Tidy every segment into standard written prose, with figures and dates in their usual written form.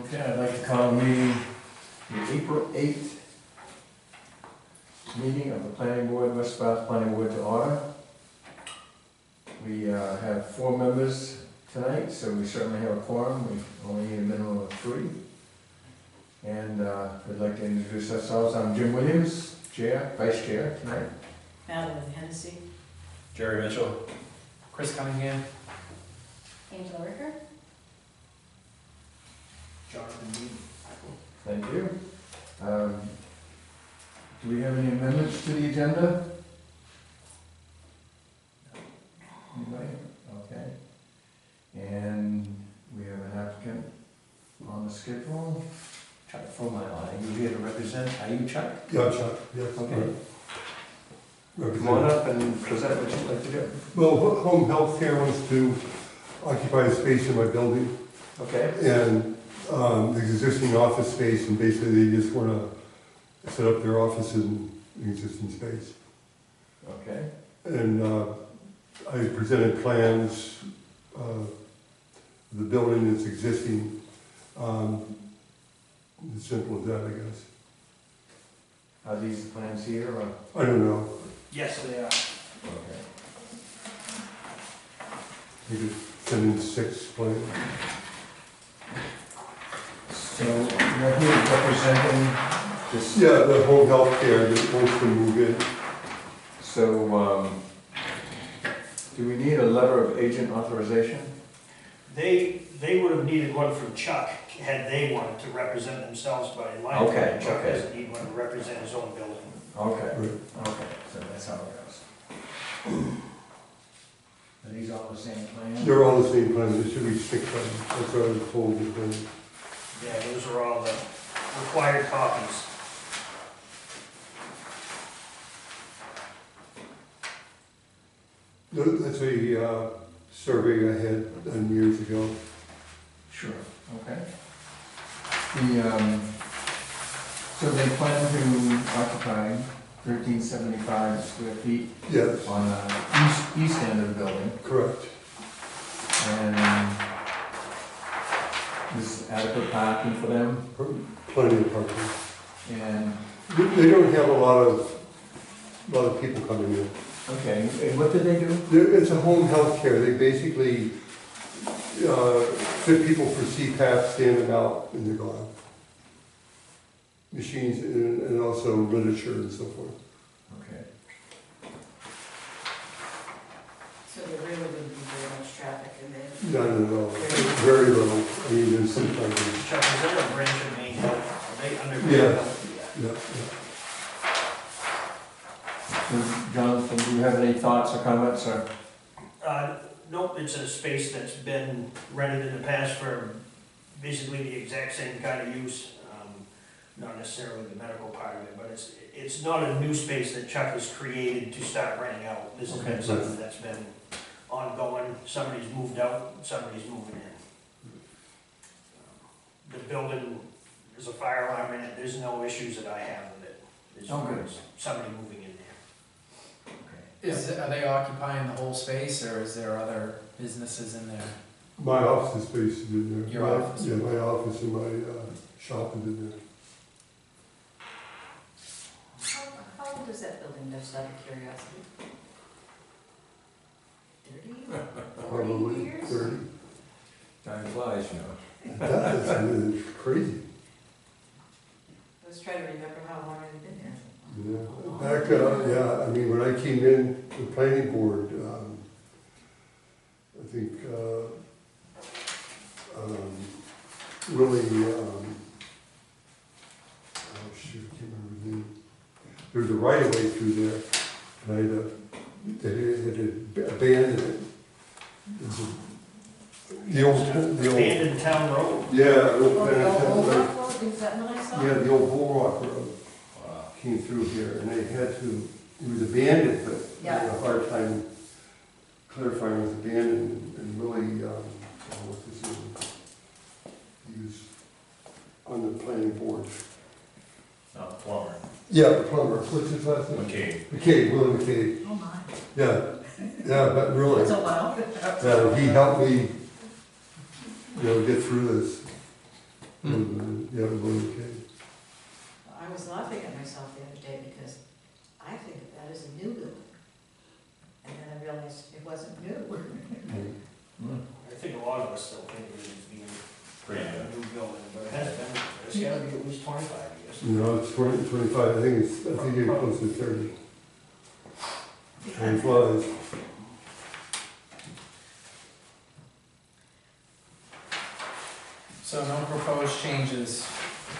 Okay, I'd like to call the April 8th meeting of the Planning Board, West Bath Planning Board to order. We have 4 members tonight, so we certainly have a quorum. We only need a minimum of 3. And we'd like to introduce ourselves. I'm Jim Williams, Vice Chair tonight. Madeline Hennessy. Jerry Mitchell. Chris Cunningham. Angela Ricker. Jonathan Dean. Thank you. Do we have any amendments to the agenda? Anybody? Okay. And we have an applicant on the schedule. Chuck Fromeyer, are you here to represent? Are you Chuck? Yeah, Chuck, yes. Okay. Right. Come on up and present what you'd like to do. Well, home health care wants to occupy a space in my building, Okay. and the existing office space, and basically they just want to set up their offices in the existing space. Okay. And I presented plans, the building is existing, as simple as that, I guess. Are these the plans here or? I don't know, Yes, they are. Okay. you could send in 6 plans. So you're here representing this. Yeah, the home health care that wants to move in. So, do we need a letter of agent authorization? They would have needed one from Chuck had they wanted to represent themselves, but in my Okay, opinion, Chuck okay. doesn't need one to represent his own building. Okay, Right. okay, so that's how it goes. Are these all the same plans? They're all the same plans, there should be 6 plans, that's what I was told before. Yeah, those are all the required copies. That's a survey I had done years ago. Sure, okay. So they plan to occupy 1375 square feet Yes, on the east end of the building, correct. and is adequate parking for them, Plenty of parking. and, They don't have a lot of people coming in. okay, and what did they do? It's a home health care, they basically fit people for CPAP, standing out, and they're gone. Machines and also literature and so forth. Okay. So there really wouldn't be very much traffic in there. None at all, very little, I mean, there's sometimes, Chuck, is there a branch of Maine Health? Are they under? Yeah. Maine Health? yeah. So, Jonathan, do you have any thoughts or comments, or? Nope, it's a space that's been rented in the past for basically the exact same kind of use. Not necessarily the medical part of it, but it's not a new space that Chuck has created to start renting out. This has been Okay. something that's been ongoing. Somebody's moved out, somebody's moving in. The building, there's a fire alarm in it, there's no issues that I have with it. There's Oh, good. somebody moving in there. Are they occupying the whole space, or is there other businesses in there? My office space is in there. Your office? Yeah, my office and my shop is in there. How old is that building, just out of curiosity? 30, 40 Probably years? 30. Time flies, you know. It's crazy. I was trying to remember how long it had been there. Yeah, back, yeah, I mean, when I came in, the planning board, I think, really, oh shoot, I can't remember the name. There was a right of way through there, and I had abandoned it. It was the old, Abandoned town road. yeah, the old, Oh, the old yeah, Rock Road, is that what I saw? the old Bull Rock Road came through here, and they had to, it was abandoned, but they had a hard time clarifying it was abandoned, and really, what's his name? He was on the planning board. Plumber. Yeah, the plumber, what's his last name? McCabe, William McCabe, Oh my, yeah, but really, that's a while. he helped me, get through this. Yeah, really okay. I was laughing at myself the other day because I think of that as a new building. And then I realized it wasn't new. I think a lot of us still think of it as being Brand a new building, but it hasn't been, it's gotta be at least 25 years. No, it's 20, 25, I think you're close to 30. Time flies. So no proposed changes,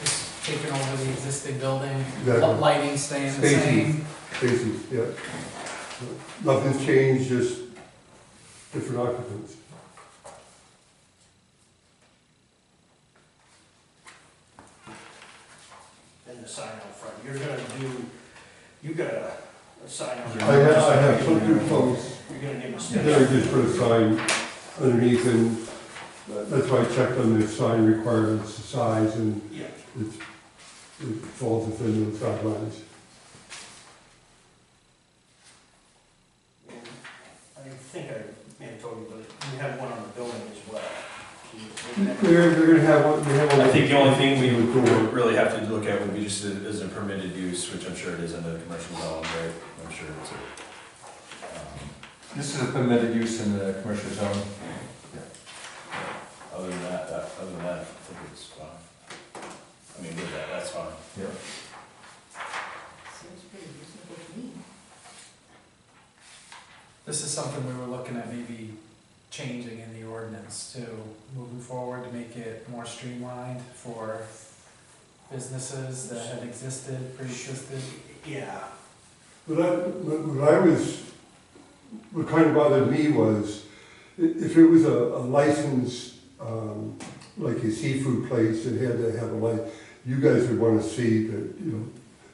just taking over the existing building, Exactly. lighting staying the Spacing. same. Basically, yeah. Nothing's changed, just different occupants. And the sign out front, you're gonna do, you got a sign out I front. have something close. You're gonna give us. Then I just put a sign underneath, and that's why I checked on the sign requirements, the size, and Yeah. it falls within the guidelines. And I think I may have told you, but we have one on the building as well. They're gonna have one, they have one. I think the only thing we with would door. really have to look at would be just as a permitted use, which I'm sure it is in the commercial zone, right? I'm sure it's This is a permitted use in the commercial zone. other than that, I think it's fine. I mean, with that, that's fine. Seems pretty reasonable to me. This is something we were looking at maybe changing in the ordinance too, moving forward to make it more streamlined for businesses that had existed, pre-existed. Yeah, What kind of bothered me was, if it was a licensed, like a seafood place that had to have a license, you guys would want to see that,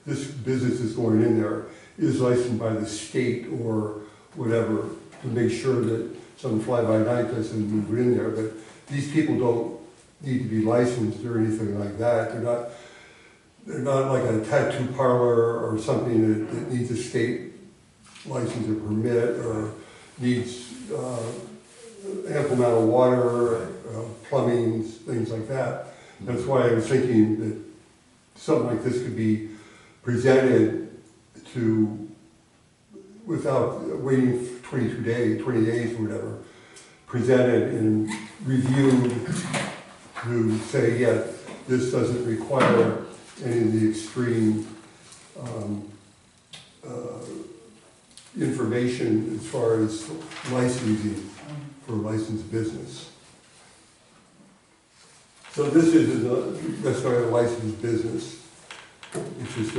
this business is going in there is licensed by the state or whatever, to make sure that some fly-by-night doesn't move in there, but these people don't need to be licensed or anything like that. They're not like a tattoo parlor or something that needs a state license or permit, or needs ample amount of water, plumbing, things like that. That's why I was thinking that something like this could be presented to, without waiting for 20 days or whatever, presented and reviewed to say, yeah, this doesn't require any of the extreme information as far as licensing for a licensed business. So this isn't necessarily a licensed business, it's just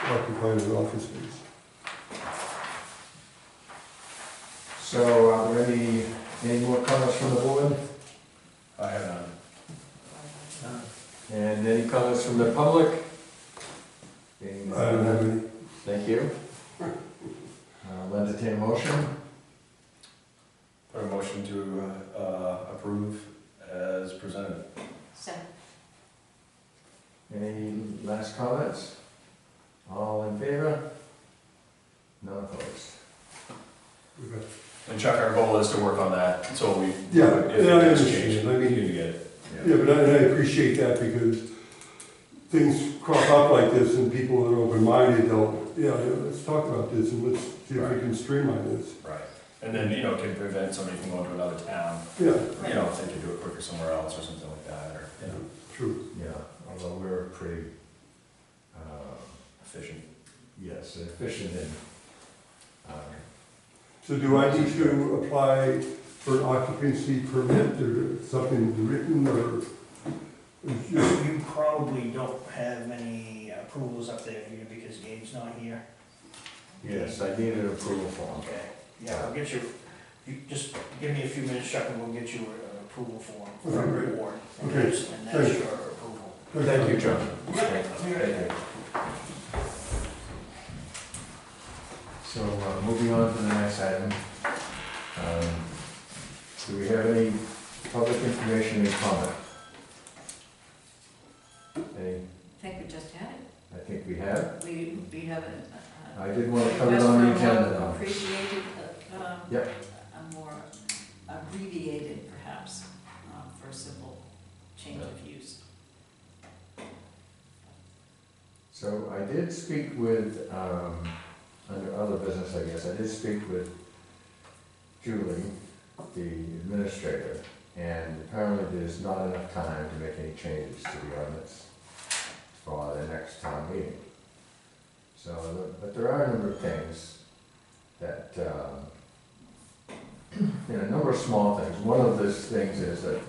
occupying an office space. So are there any more comments from the board? I have none. And any comments from the public? Being I don't have any. Thank you. I'll entertain a motion. Put a motion to approve as presented. Second. Any last comments? All in favor? None opposed. Okay. And Chuck, our goal is to work on that, so we. Yeah, if it yeah, I gets understand. changed, I mean- we need to get it. Yeah, but I appreciate that, because things crop up like this and people that are open-minded, let's talk about this and let's see if we can streamline this. Right. And then, can prevent somebody from going to another town, Yeah, if they can do it quicker somewhere else or something like that, or, true. Yeah, although we're pretty, efficient. yes, efficient in, So do I need to apply for an occupancy permit or something written, or? you probably don't have many approvals up there here because Gabe's not here. yes, I need an approval form. Okay, yeah, I'll get you just give me a few minutes, Chuck, and we'll get you an approval form Okay, from the great. board. Okay, And that's thanks. your approval. Thank you, John. Yep. Thank you. So, moving on to the next item. Do we have any public information and comment? Any, I think we just had it. I think we have. We have I did want to cover it on the agenda though. Abbreviated, Yep. a more abbreviated perhaps, for simple change of use. So I did speak with, under other business, I guess, I did speak with Julie, the administrator, and apparently there's not enough time to make any changes to the ordinance for the next town meeting. So, but there are a number of things that, a number of small things. One of those things is that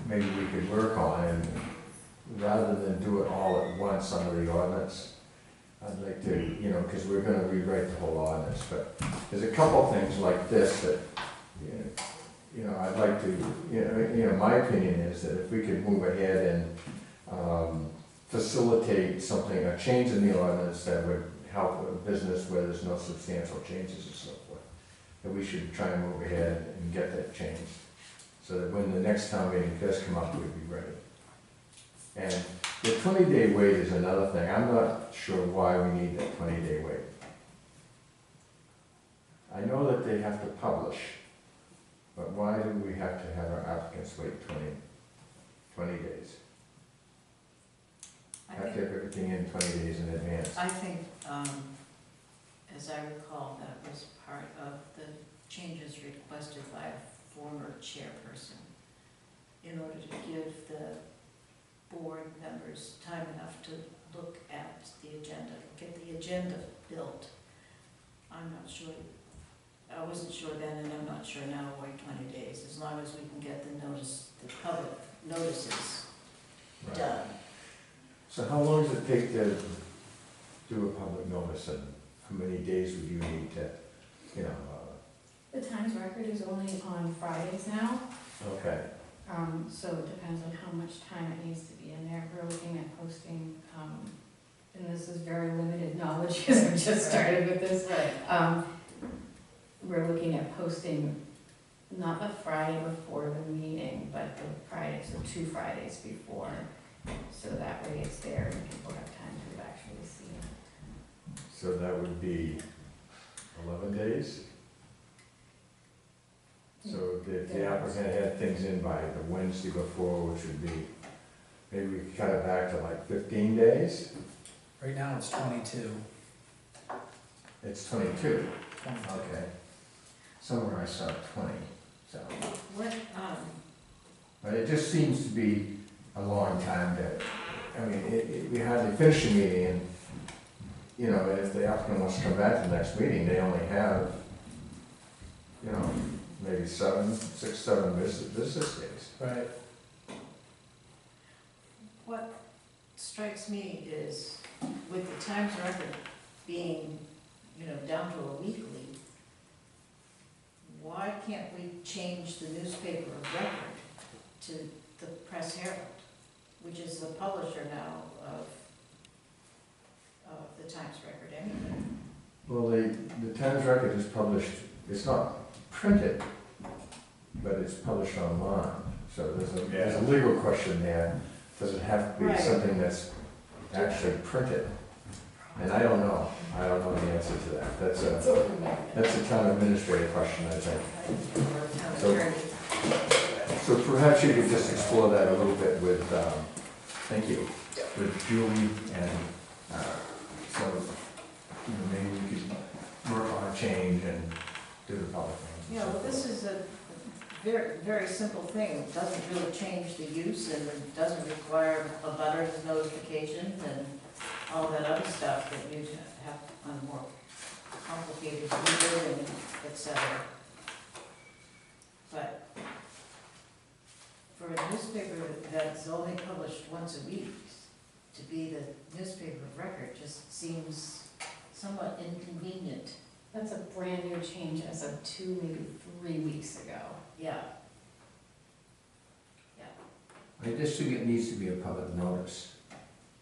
maybe we could work on, and rather than do it all at once under the ordinance, I'd like to, because we're gonna rewrite the whole ordinance, but there's a couple things like this that, I'd like to, my opinion is that if we could move ahead and facilitate something, a change in the ordinance that would help a business where there's no substantial changes and so forth, that we should try and move ahead and get that changed, so that when the next town meeting does come up, we'd be ready. And the 20-day wait is another thing. I'm not sure why we need that 20-day wait. I know that they have to publish, but why do we have to have our applicants wait 20 days? I Have to think, have everything in 20 days in advance. I think, as I recall, that was part of the changes requested by a former chairperson in order to give the board members time enough to look at the agenda, get the agenda built. I'm not sure, I wasn't sure then, and I'm not sure now, wait 20 days, as long as we can get the public notices Right. done. So how long does it take to do a public notice, and how many days would you need to, The Times Record is only on Fridays now, okay. so it depends on how much time it needs to be in there. We're looking at posting, and this is very limited knowledge because I just started with this. Right. We're looking at posting not the Friday before the meeting, but the Friday, so 2 Fridays before. So that way it's there and people have time to actually see it. So that would be 11 days? So if the applicant had things in by the Wednesday before, which would be, maybe we could cut it back to like 15 days? Right now it's 22. It's 22, 22. okay. Somewhere I saw 20, so. What, But it just seems to be a long time we hardly finish a meeting, and, if the applicant wants to come back to the next meeting, they only have, maybe 6, 7 business days. Right. what strikes me is with the Times Record being, down to a weekly, why can't we change the newspaper of record to the Press Herald, which is the publisher now of the Times Record anyway? Well, the Times Record is published, it's not printed, but it's published online. So there's a legal question there. Does it have to be Right. something that's actually printed? And I don't know. I don't know the answer to that. That's a town administrator question, I think. Town So- attorney. So perhaps you could just explore that a little bit with, thank you, with Julie, and, so, maybe we could work on a change and do the public thing. Yeah, well, this is a very, very simple thing. It doesn't really change the use, and it doesn't require a butter's notification and all that other stuff that you have on more complicated legal and et cetera. But for a newspaper that's only published once a week, to be the newspaper of record just seems somewhat inconvenient. That's a brand new change as of 2, maybe 3 weeks ago. Yeah. I just think it needs to be a public notice.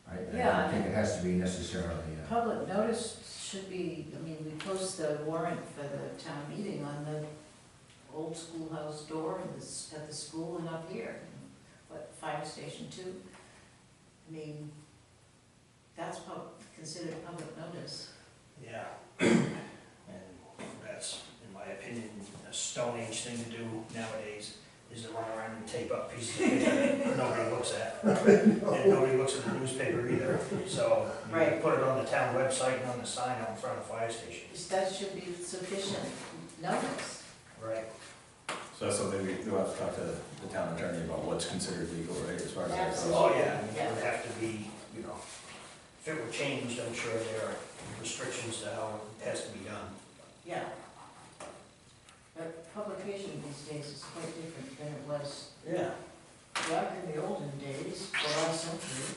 I Yeah, don't think it has to be necessarily, Public notice should be, we post the warrant for the town meeting on the old schoolhouse door at the school and up here, Fire Station 2. That's considered public notice. Yeah. And that's, in my opinion, a Stone Age thing to do nowadays, is to run around and take tape up pieces of paper that nobody looks at. And nobody looks at the newspaper either, so you Right. put it on the town website and on the sign out in front of the fire station. That should be sufficient notice. Right. So that's something we'll have to talk to the town attorney about what's considered legal, right, as far as that goes. Oh, yeah, it would have to be, you know, if it were changed, I'm sure there are restrictions to how it has to be done. Yeah. But publication these days is quite different than it was Yeah. back in the olden days, the last century.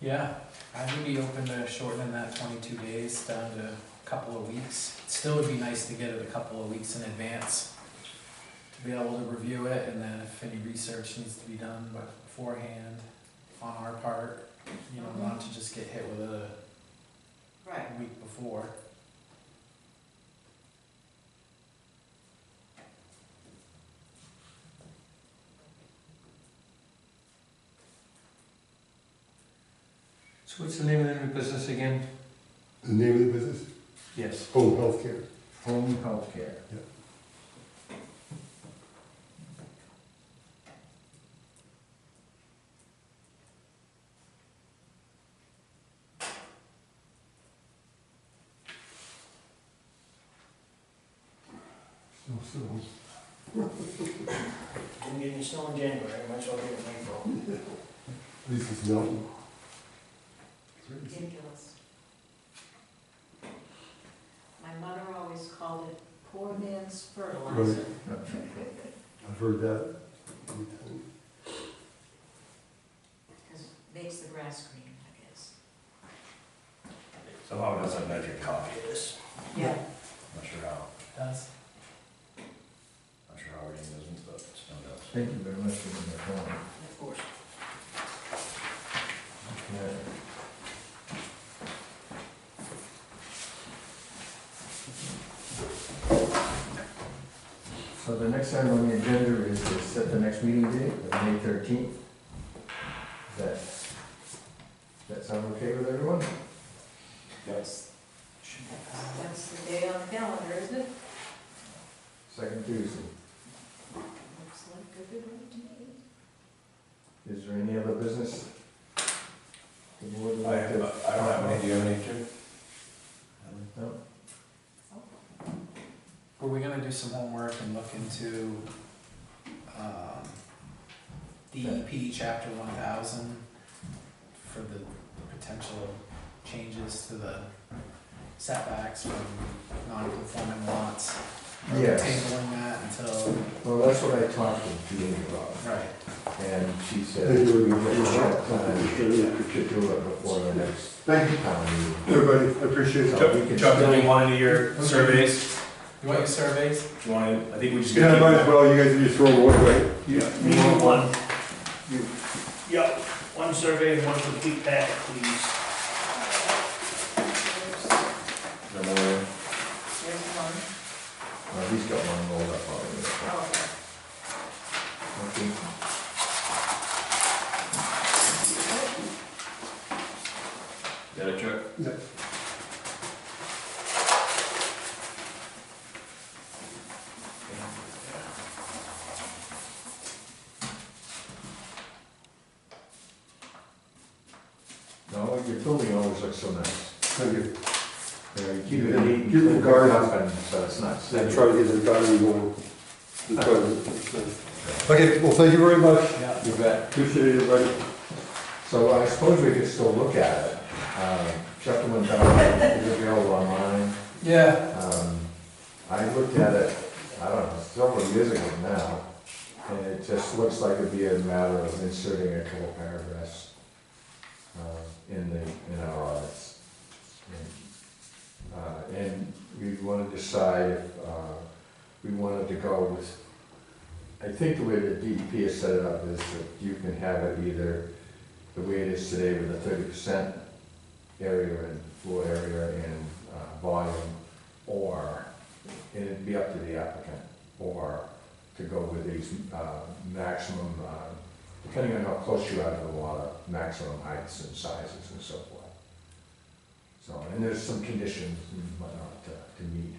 Yeah, I would be open to shortening that 22 days down to a couple of weeks. Still would be nice to get it a couple of weeks in advance to be able to review it, and then if any research needs to be done beforehand on our part, you know, not to just get hit with it Right. a week before. So what's the name of the new business again? The name of the business? Yes. Home Healthcare. Home Healthcare. So, Didn't get any snow in January, might as well get it in April. at least it's melting. Ridiculous. My mother always called it poor man's fertilizer. I've heard that. many times. Because it makes the grass green, I guess. Somehow it doesn't measure copy of this. Yeah. Not sure how, Does? not sure how everything doesn't, but snow does. Thank you very much for being there. Of course. Okay. So the next item on the agenda is to set the next meeting date of May 13th. Does that sound okay with everyone? Yes. Should be fine. That's the day on the calendar, isn't it? Second Tuesday. Looks like a good one to me. Is there any other business? The board would I like to- don't have any, do you have any, Jim? No? Were we gonna do some homework and look into, DEP chapter 1000 for the potential changes to the setbacks from non-conforming lots? Are we Yes. tabling that until, Well, that's what I talked to Jeannie about, right, and she said we just have time to do it before the next Thank you, town meeting. everybody, I appreciate it. So we can Chuck, still- did you want any of your surveys? you want your surveys? Do you want to, I think we just. Yeah, might as well, you guys are just throwing them away, right? You want one? Yep, one survey and one complete packet, please. No more. There's one. He's got one rolled up already. Oh, okay. Okay. Got it, Chuck? Yeah. No, your building always looks so nice. Thank you. You know, you keep it neat, Keep the garden up, and so it's not. I try to get the garden going. Okay, well, thank you very much. Yeah. You bet. Appreciate it, everybody. So I suppose we could still look at it. Chapter 1000 is available online. Yeah. I looked at it, I don't know, several years ago now, and it just looks like it'd be a matter of inserting a couple paragraphs in our audits. And we want to decide if we wanted to go with, I think the way the DEP has set it up is that you can have it either the way it is today with a 30% area and floor area and volume, or, and it'd be up to the applicant, or to go with these maximum, depending on how close you are to the water, maximum heights and sizes and so forth. So, and there's some conditions and whatnot to meet.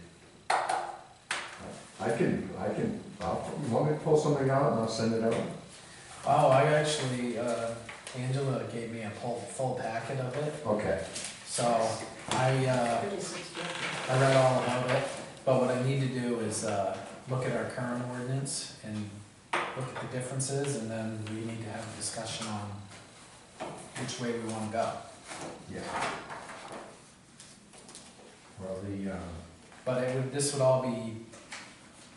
You want me to pull something out and I'll send it out? Oh, I actually, Angela gave me a full packet of it, Okay, so I, Pretty substantial. I read all about it, but what I need to do is, look at our current ordinance and look at the differences, and then we need to have a discussion on which way we wanna go. yeah. Well, But this would all be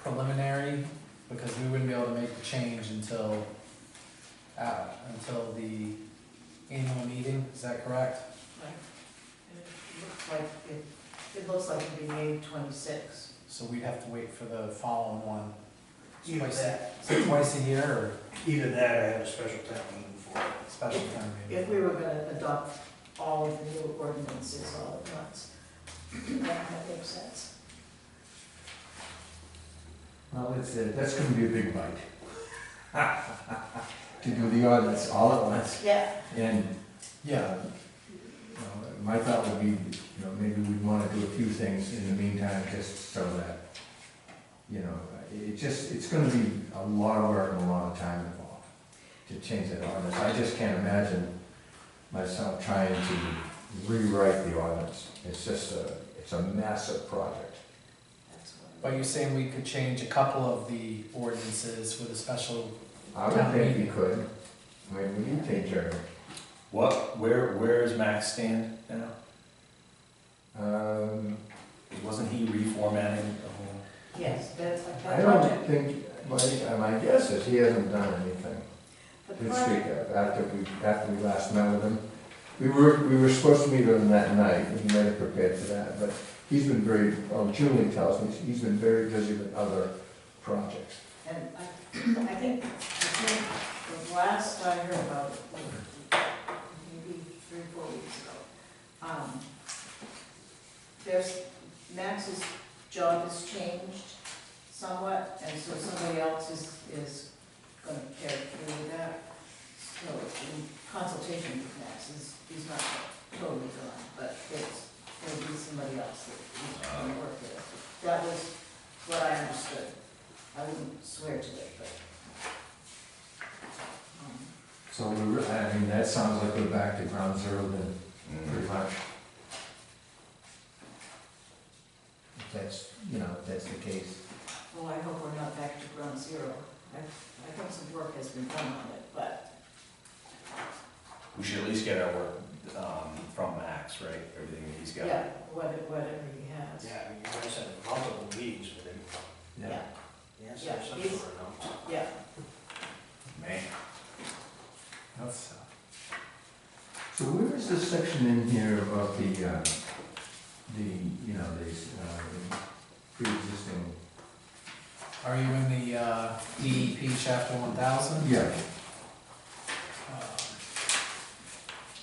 preliminary, because we wouldn't be able to make the change until the annual meeting, is that correct? Right. It looks like it'd be May 26th. So we'd have to wait for the following one. Either Twice that, Is it twice a year or either that or have a special town meeting for it. special time meeting? If we were gonna adopt all of the new ordinances all at once, that makes sense. well, that's gonna be a big bite. To do the ordinance all at once. Yeah. And, Yeah, my thought would be, maybe we'd wanna do a few things in the meantime, just so that, it's gonna be a lot of work and a lot of time involved to change that ordinance. I just can't imagine myself trying to rewrite the ordinance. It's a massive project. That's what. but you're saying we could change a couple of the ordinances with a special, I would think you could. I mean, we can take care of it. Where is Max stand now? Um, Wasn't he reformatting the whole? Yes, that's I that don't project. think, my guess is he hasn't done anything The to project, speak of after we last met with him. We were supposed to meet with him that night, and he might have prepared for that, but he's been Julie tells me, he's been very busy with other projects. and I think the last I heard about it, maybe 3 or 4 weeks ago, Max's job has changed somewhat, and so somebody else is gonna carry through that. So in consultation with Max, he's not totally gone, but there'll be somebody else that he's gonna work with. That was what I understood. I wouldn't swear to it, but. So that sounds like we're back to ground zero then, pretty much. If that's the case. Well, I hope we're not back to ground zero. I think some work has been done on it, but We should at least get our work from Max, right? Everything that he's got. yeah, whatever he has. Yeah, I mean, you guys had multiple meetings with him. Yeah, He has Yeah, some he's- sort of notes. yeah. Man. that's, So where is this section in here about the pre-existing? are you in the DEP chapter 1000? Yeah.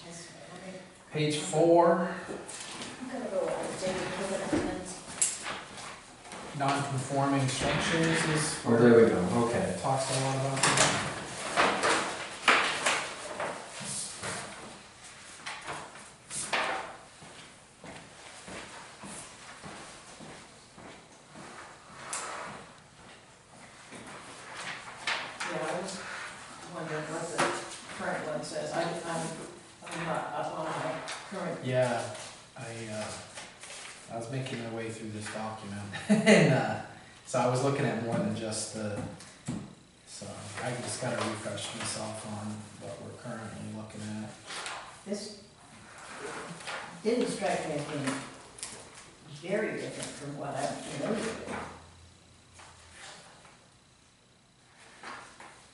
Yes, I mean, Page 4, I'm gonna go out and take a look at it. non-conforming structures is Oh, there we go, okay. it talks a lot about that. Yeah, I was wondering what the current one says. I'm not up on my current. Yeah, I was making my way through this document, and so I was looking at more than just so I just gotta refresh myself on what we're currently looking at. This didn't strike me as being very different from what I'm familiar with.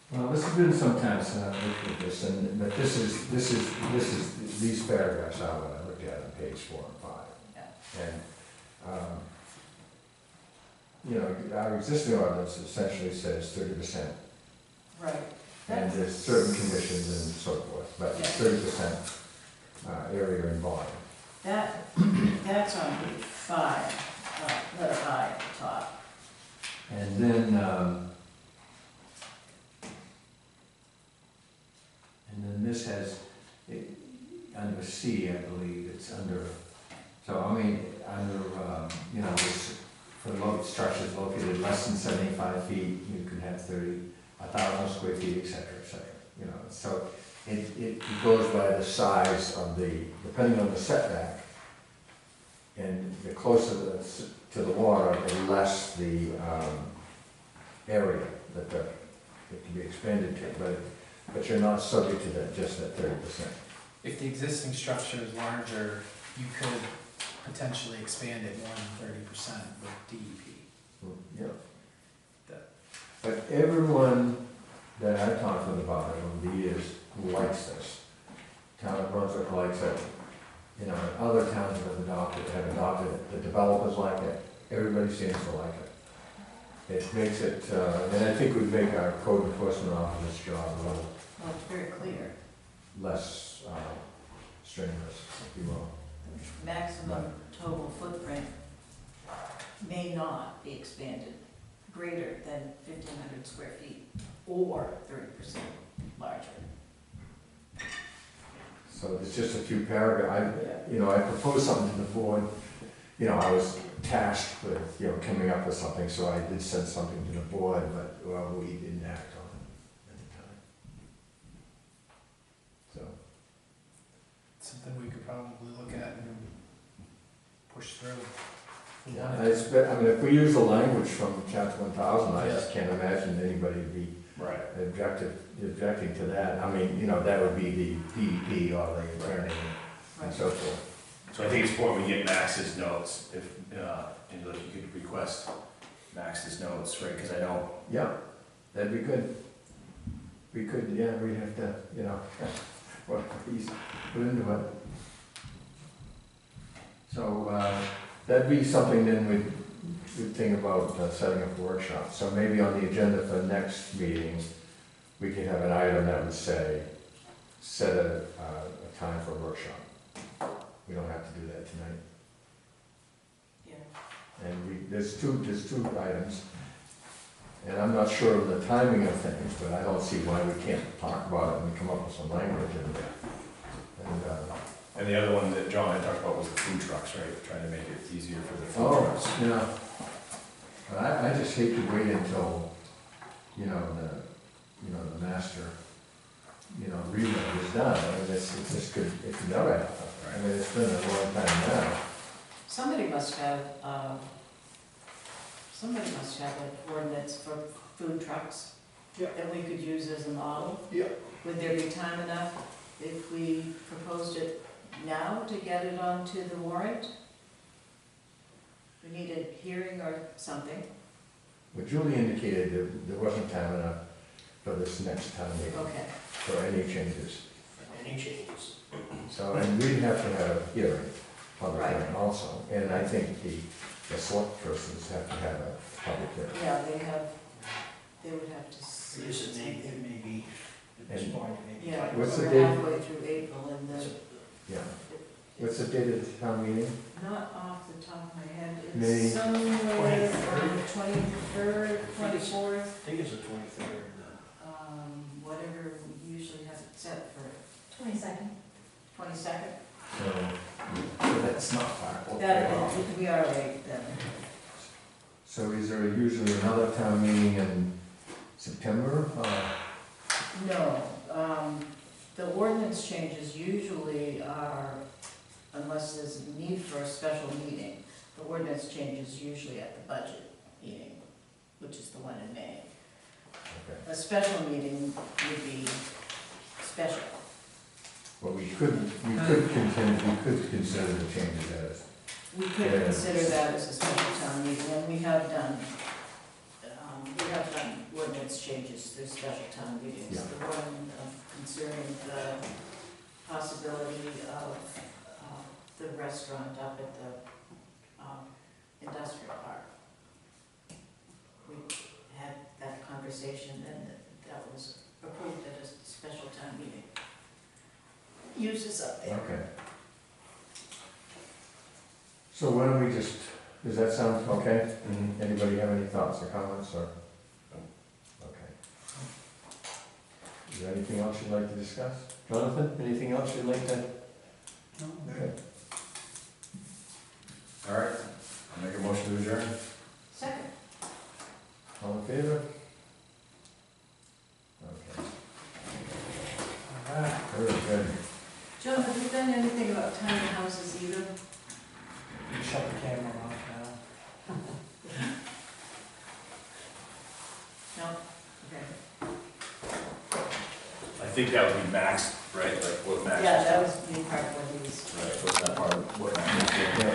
Well, this has been some time since I looked at this, but these paragraphs are what I looked at on page 4 and 5. And, our existing ordinance essentially says 30%, Right. and there's certain conditions and so forth, but Yeah. 30% area and volume. That's on page 5, letter I at the top. And then this has, under C, I believe, it's under So, I mean, under, you know, this, for structures located less than 75 feet, you could have 1,000 square feet, et cetera, you know. So it goes by the size of the, depending on the setback, and the closer to the water, the less the area that it can be expanded to, but you're not subject to that, just that 30%. If the existing structure is larger, you could potentially expand it more than 30% with DEP. Yeah. That- But everyone that I've talked with about it over the years likes this. Town of Brunswick likes it, you know, and other towns have adopted it, the developers like it, everybody seems to like it. It makes it, and I think would make our code enforcement officer's job a little Well, it's very clear. less strenuous, if you will. Maximum total footprint may not be expanded greater than 1,500 square feet or 30% larger. So there's just a few paragraphs, I proposed something to the board, you know, I was tasked with, you know, coming up with something, so I did send something to the board, but, well, we didn't act on it at the time. So, Something we could probably look at and push through. If we yeah, wanted to. I mean, if we use the language from chapter 1000, I just can't imagine anybody would be Right. objecting to that. I mean, you know, that would be the DEP or the attorney and so forth. So I think it's important we get Max's notes, if, and like you could request Max's notes, right, because I know, Yeah, that'd be good. We could, yeah, we'd have to, you know, what he's put into it. So, that'd be something then we'd think about setting up a workshop. So maybe on the agenda for next meeting, we could have an item that would say, set a time for a workshop. We don't have to do that tonight. Yeah. And there's two items, and I'm not sure of the timing of things, but I don't see why we can't talk about it and come up with some language and the other one that John had talked about was the food trucks, right, trying to make it easier for the food oh, trucks. yeah. But I just hate to wait until, you know, the master, you know, rewrite is done. I mean, it's just good, it's never happened. I mean, it's been a long time now. Somebody must have an ordinance for food trucks Yeah. that we could use as a model. Yeah. Would there be time enough if we proposed it now to get it onto the warrant? We need a hearing or something. Well, Julie indicated that there wasn't time enough for this next town meeting Okay. for any changes. Any changes? So, and we'd have to have a hearing, public Right. hearing also, and I think the select persons have to have a public hearing. Yeah, they would have to. I guess it may be, at this point, it may be. Yeah, What's the we're date? halfway through April and Yeah. What's the date of the town meeting? not off the top of my head, May- it's somewhere on the 23rd, 24th, I think it's the 23rd. whatever we usually have it set for. 22nd. 22nd? So that's not far. That, we are late then. So is there usually another town meeting in September? No, the ordinance changes usually are, unless there's a need for a special meeting, the ordinance changes usually at the budget meeting, which is the one in May. Okay. A special meeting would be special. Well, we could consider the changes as, We could Yeah. consider that as a special town meeting, and we have done ordinance changes through special town meetings. Yeah. The one concerning the possibility of the restaurant up at the industrial park. We had that conversation, and that was approved at a special town meeting. Uses up there. okay. So why don't we just, does that sound okay? Mhm. Anybody have any thoughts or comments, or? Okay. Is there anything else you'd like to discuss? Jonathan, anything else you'd like to? No. Okay. All right, I'll make a motion to adjourn. Second. All in favor? Okay, Alright. very good. Joe, have you done anything about tiny houses either? Shut the camera off now. No? Okay. I think that would be Max, right, like what Max. Yeah, that was me part of what he was. Right, what's that part of what Max is doing? Yeah.